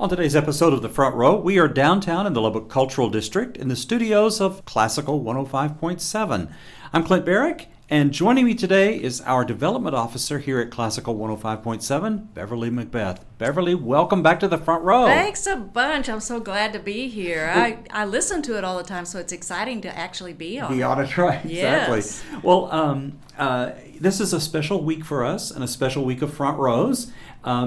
On today's episode of The Front Row, we are downtown in the Lubbock Cultural District in the studios of Classical 105.7. I'm Clint Barrick, and joining me today is our development officer here at Classical 105.7, Beverly McBeath. Beverly, welcome back to The Front Row. Thanks a bunch. I'm so glad to be here. I listen to it all the time, so it's exciting to actually be on it. Be on it, right? Yes. Exactly. Well, this is a special week for us and a special week of Front Rows.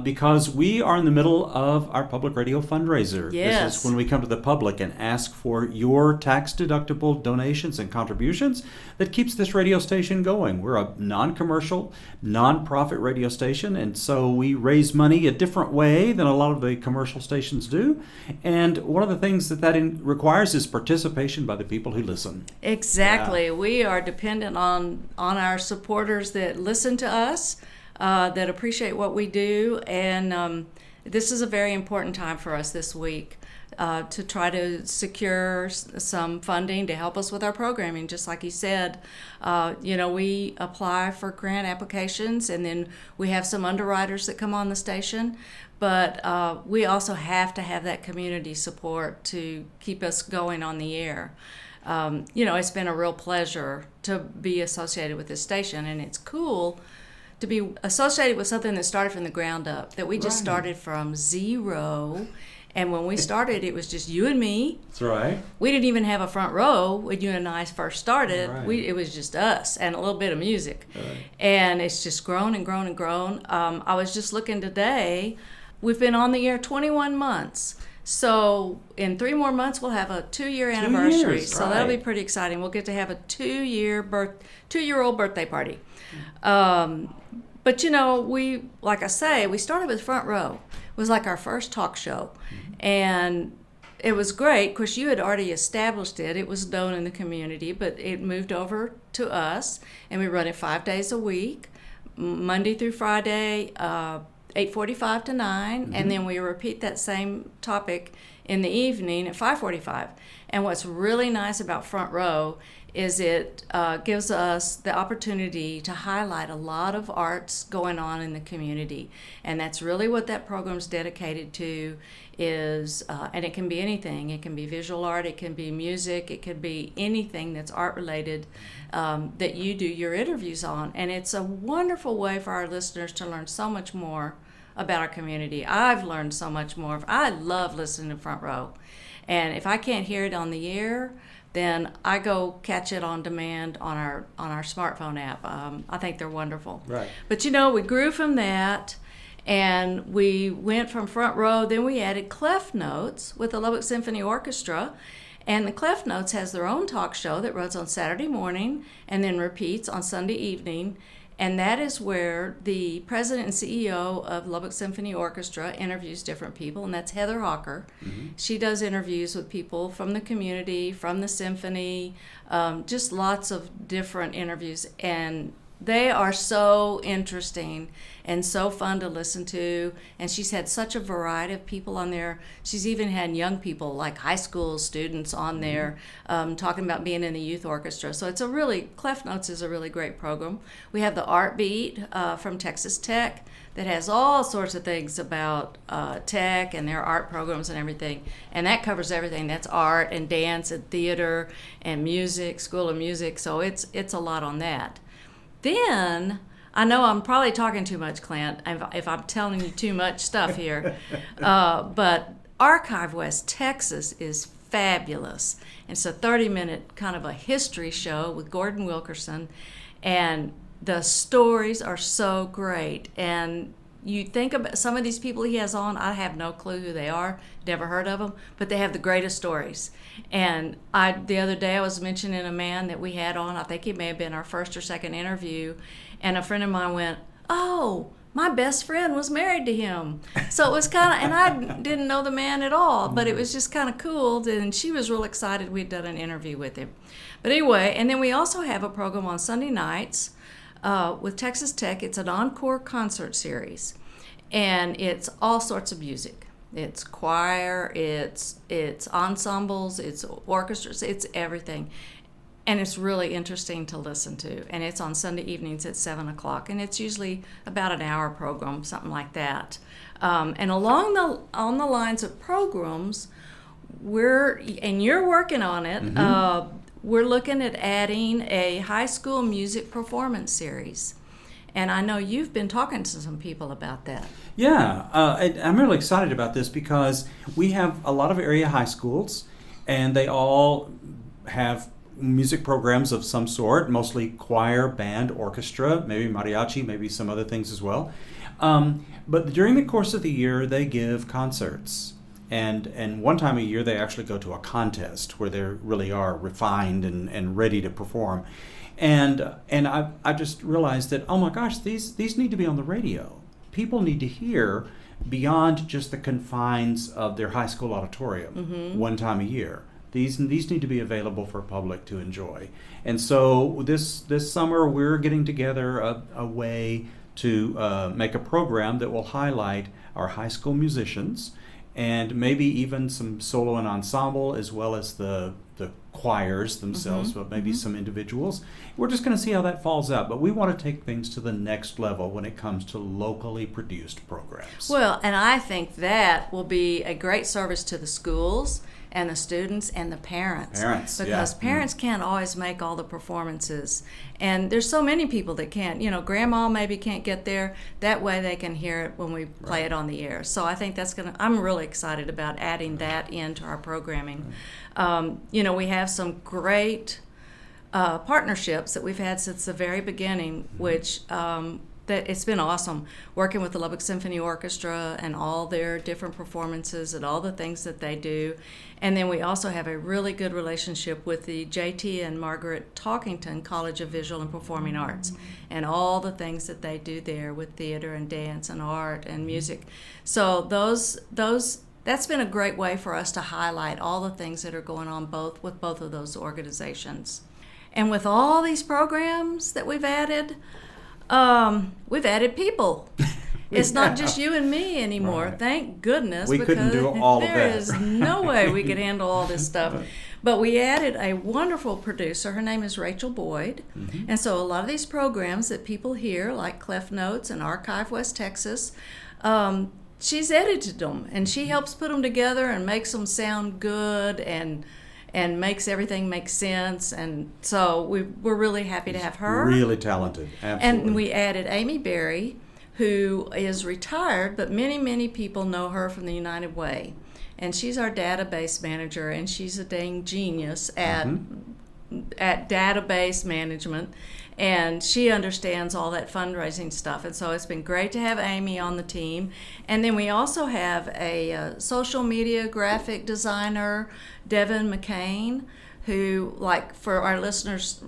Because we are in the middle of our public radio fundraiser. Yes. This is when we come to the public and ask for your tax-deductible donations and contributions that keeps this radio station going. We're a non-commercial, non-profit radio station, and so we raise money a different way than a lot of the commercial stations do. And one of the things that requires is participation by the people who listen. Exactly. Yeah. We are dependent on our supporters that listen to us, that appreciate what we do, and this is a very important time for us this week to try to secure some funding to help us with our programming. Just like you said, we apply for grant applications, and then we have some underwriters that come on the station, but we also have to have that community support to keep us going on the air. It's been a real pleasure to be associated with this station, and it's cool to be associated with something that started from the ground up, that we just started from zero. And when we started, it was just you and me. That's right. We didn't even have a front row when you and I first started. Right. It was just us and a little bit of music. Right. And it's just grown and grown and grown. I was just looking today. We've been on the air 21 months. So in 3 more months, we'll have a 2-year anniversary. 2 years, so right. That'll be pretty exciting. We'll get to have a 2-year-old birthday party. But we, like I say, we started with Front Row. It was like our first talk show. And it was great. Of course, you had already established it. It was known in the community, but it moved over to us. And we run it 5 days a week, Monday through Friday, 8:45 to 9. And then we repeat that same topic in the evening at 5:45. And what's really nice about Front Row is it gives us the opportunity to highlight a lot of arts going on in the community. And that's really what that program's dedicated to is, and it can be anything. It can be visual art, it can be music, it could be anything that's art related that you do your interviews on. And it's a wonderful way for our listeners to learn so much more about our community. I've learned so much more. I love listening to Front Row. And if I can't hear it on the air, then I go catch it on demand on our smartphone app. I think they're wonderful. Right. But we grew from that, and we went from Front Row. Then we added Clef Notes with the Lubbock Symphony Orchestra, and the Clef Notes has their own talk show that runs on Saturday morning and then repeats on Sunday evening. And that is where the president and CEO of Lubbock Symphony Orchestra interviews different people, and that's Heather Hawker. Mm-hmm. She does interviews with people from the community, from the symphony, just lots of different interviews. And they are so interesting and so fun to listen to. And she's had such a variety of people on there. She's even had young people, like high school students on there, talking about being in the youth orchestra. So Clef Notes is a really great program. We have the Art Beat from Texas Tech that has all sorts of things about tech and their art programs and everything. And that covers everything. That's art and dance and theater and music, School of Music. So it's a lot on that. Then, I know I'm probably talking too much, Clint, if I'm telling you too much stuff here, but Archive West Texas is fabulous. It's a 30-minute kind of a history show with Gordon Wilkerson, and the stories are so great. And you think about some of these people he has on, I have no clue who they are, never heard of them, but they have the greatest stories. And the other day I was mentioning a man that we had on, I think he may have been our first or second interview, and a friend of mine went, "Oh, my best friend was married to him." So it was kind of, and I didn't know the man at all, but it was just kind of cool, and she was real excited we'd done an interview with him. But anyway, and then we also have a program on Sunday nights with Texas Tech. It's an encore concert series, and it's all sorts of music. It's choir, it's ensembles, it's orchestras, it's everything. And it's really interesting to listen to. And it's on Sunday evenings at 7 o'clock. And it's usually about an hour program, something like that. And on the lines of programs, you're working on it. We're looking at adding a high school music performance series. And I know you've been talking to some people about that. Yeah, I'm really excited about this because we have a lot of area high schools, and they all have music programs of some sort, mostly choir, band, orchestra, maybe mariachi, maybe some other things as well. But during the course of the year, they give concerts. And one time a year, they actually go to a contest where they really are refined and ready to perform. And I just realized that, oh my gosh, these need to be on the radio. People need to hear beyond just the confines of their high school auditorium one time a year. These need to be available for public to enjoy. And so this summer, we're getting together a way to make a program that will highlight our high school musicians, and maybe even some solo and ensemble, as well as the choirs themselves, but maybe some individuals. We're just going to see how that falls out. But we want to take things to the next level when it comes to locally produced programs. Well, and I think that will be a great service to the schools and the students and the parents. Because parents can't always make all the performances. And there's so many people that can't. Grandma maybe can't get there. That way they can hear it when we play it on the air. So I think I'm really excited about adding that into our programming. We have some great partnerships that we've had since the very beginning, which that it's been awesome working with the Lubbock Symphony Orchestra and all their different performances and all the things that they do. And then we also have a really good relationship with the J.T. and Margaret Talkington College of Visual and Performing Arts and all the things that they do there with theater and dance and art and music. So that's been a great way for us to highlight all the things that are going on with both of those organizations. And with all these programs that we've added people. It's not just you and me anymore. Right. Thank goodness. We couldn't do all of that. There is no way we could handle all this stuff. But we added a wonderful producer. Her name is Rachel Boyd. And so a lot of these programs that people hear, like Clef Notes and Archive West Texas, she's edited them. And she helps put them together and makes them sound good and makes everything make sense. And so we're really happy to have her. Really talented, absolutely. And we added Amy Berry, who is retired, but many, many people know her from the United Way. And she's our database manager, and she's a dang genius at database management. And she understands all that fundraising stuff. And so it's been great to have Amy on the team. And then we also have a social media graphic designer, Devin McCain, who, like, for our listeners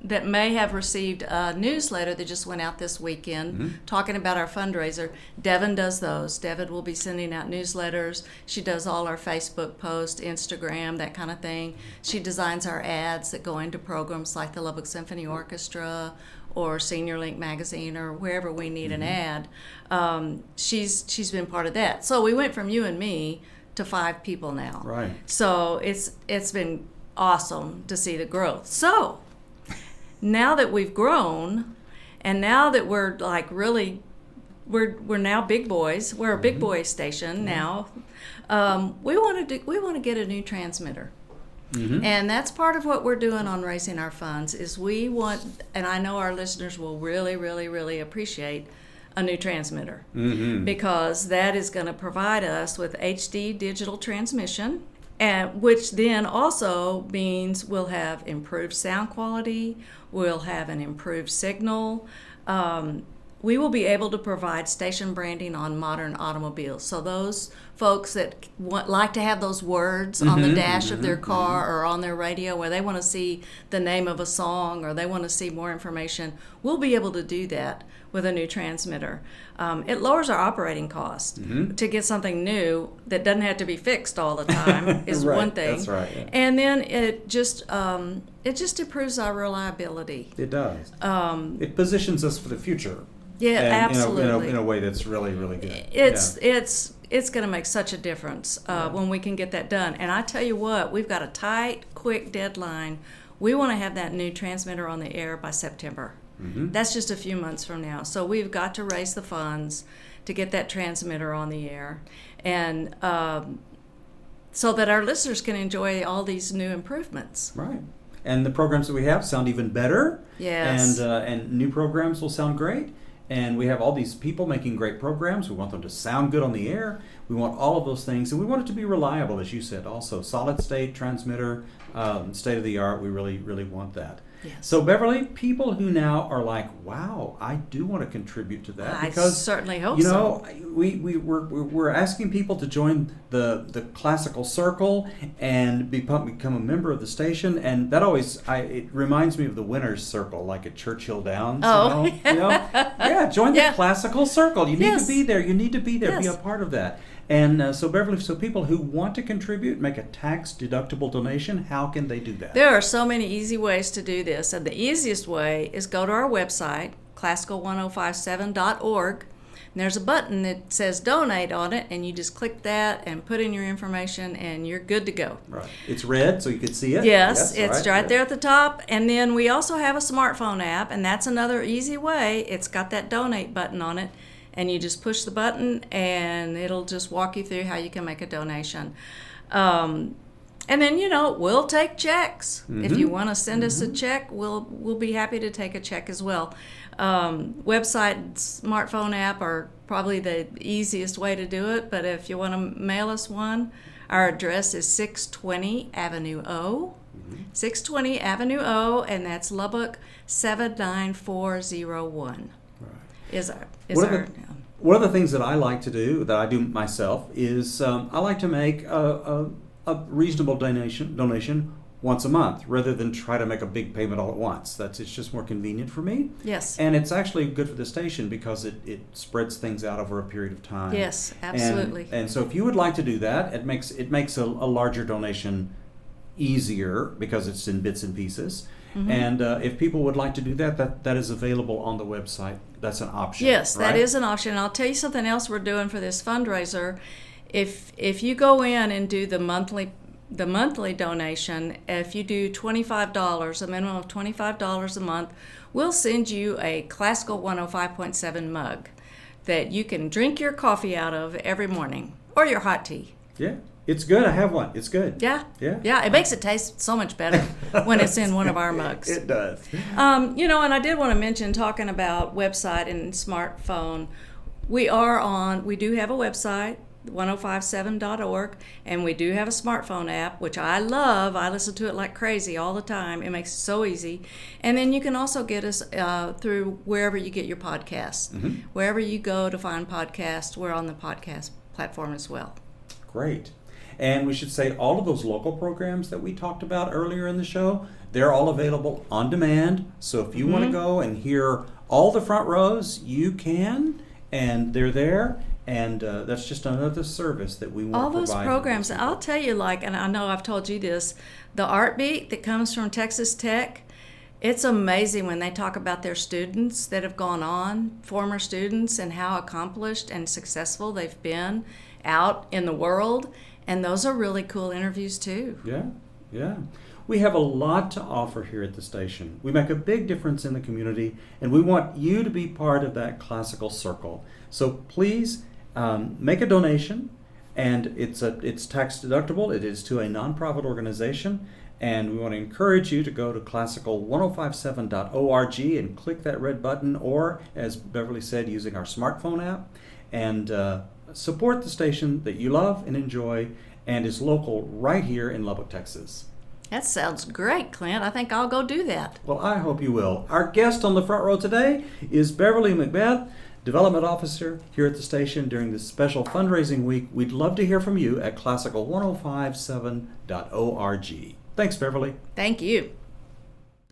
that may have received a newsletter that just went out this weekend talking about our fundraiser, Devin does those. Devin will be sending out newsletters. She does all our Facebook posts, Instagram, that kind of thing. She designs our ads that go into programs like the Lubbock Symphony Orchestra or Senior Link Magazine or wherever we need an ad. She's been part of that. So we went from you and me to 5 people now. Right. So it's been awesome to see the growth. So now that we've grown, and now that we're like really, we're now big boys. We're a big boy station now. We want to get a new transmitter, and that's part of what we're doing on Raising Our Funds. Is we want, and I know our listeners will really, really, really appreciate a new transmitter because that is going to provide us with HD digital transmission. And which then also means we'll have improved sound quality, we'll have an improved signal. We will be able to provide station branding on modern automobiles. So those folks that like to have those words on the dash of their car or on their radio where they want to see the name of a song or they want to see more information, we'll be able to do that with a new transmitter. It lowers our operating cost. To get something new that doesn't have to be fixed all the time is right, one thing. That's right. Yeah. And then it just improves our reliability. It does. It positions us for the future. Yeah, and absolutely. In a way that's really, really good. It's going to make such a difference when we can get that done. And I tell you what, we've got a tight, quick deadline. We want to have that new transmitter on the air by September. That's just a few months from now. So we've got to raise the funds to get that transmitter on the air, and so that our listeners can enjoy all these new improvements. Right. And the programs that we have sound even better. Yes. And new programs will sound great. And we have all these people making great programs. We want them to sound good on the air. We want all of those things. And we want it to be reliable, as you said, also. Solid state transmitter, state of the art. We really, really want that. Yes. So, Beverly, people who now are like, wow, I do want to contribute to that. I Because, certainly hope you so. know, we're asking people to join the classical circle and become a member of the station. And that always, it reminds me of the winner's circle, like at Churchill Downs. Oh. Yeah, join the classical circle. You need to be there. You need to be there. Yes. Be a part of that. And so, Beverly, so people who want to contribute, make a tax-deductible donation, how can they do that? There are so many easy ways to do this, and the easiest way is go to our website, classical1057.org, and there's a button that says donate on it, and you just click that and put in your information, and you're good to go. Right. It's red, so you can see it. Yes, it's right there at the top. And then we also have a smartphone app, and that's another easy way. It's got that donate button on it. And you just push the button, and it'll just walk you through how you can make a donation. And then, we'll take checks. Mm-hmm. If you want to send us a check, we'll be happy to take a check as well. Website and smartphone app are probably the easiest way to do it, but if you want to mail us one, our address is 620 Avenue O. 620 Avenue O, and that's Lubbock 79401. One of the things that I like to do, that I do myself, is I like to make a reasonable donation once a month, rather than try to make a big payment all at once. It's just more convenient for me. Yes. And it's actually good for the station because it spreads things out over a period of time. Yes, absolutely. And so if you would like to do that, it makes a larger donation easier because it's in bits and pieces. Mm-hmm. And if people would like to do that is available on the website. That's an option. Yes, right? That is an option. And I'll tell you something else we're doing for this fundraiser. If you go in and do the monthly donation, if you do $25, a minimum of $25 a month, we'll send you a Classical 105.7 mug that you can drink your coffee out of every morning, or your hot tea. Yeah. It's good. I have one. It's good. Yeah. It makes it taste so much better when it's in one of our mugs. It does. And I did want to mention, talking about website and smartphone, we do have a website, 1057.org, and we do have a smartphone app, which I love. I listen to it like crazy all the time. It makes it so easy. And then you can also get us through wherever you get your podcasts. Mm-hmm. Wherever you go to find podcasts, we're on the podcast platform as well. Great. And we should say all of those local programs that we talked about earlier in the show, they're all available on demand. So if you want to go and hear all the front rows, you can, and they're there. And that's just another service that we want to provide. All those programs, I'll tell you, and I know I've told you this, the Art Beat that comes from Texas Tech, it's amazing when they talk about their students that have gone on, former students, and how accomplished and successful they've been out in the world. And those are really cool interviews too. Yeah. We have a lot to offer here at the station. We make a big difference in the community, and we want you to be part of that classical circle. So please make a donation, and it's tax deductible. It is to a nonprofit organization, and we want to encourage you to go to classical1057.org and click that red button, or, as Beverly said, using our smartphone app, and support the station that you love and enjoy and is local right here in Lubbock, Texas. That sounds great, Clint. I think I'll go do that. Well, I hope you will. Our guest on the front row today is Beverly McBeath, Development Officer here at the station during this special fundraising week. We'd love to hear from you at classical1057.org. Thanks, Beverly. Thank you.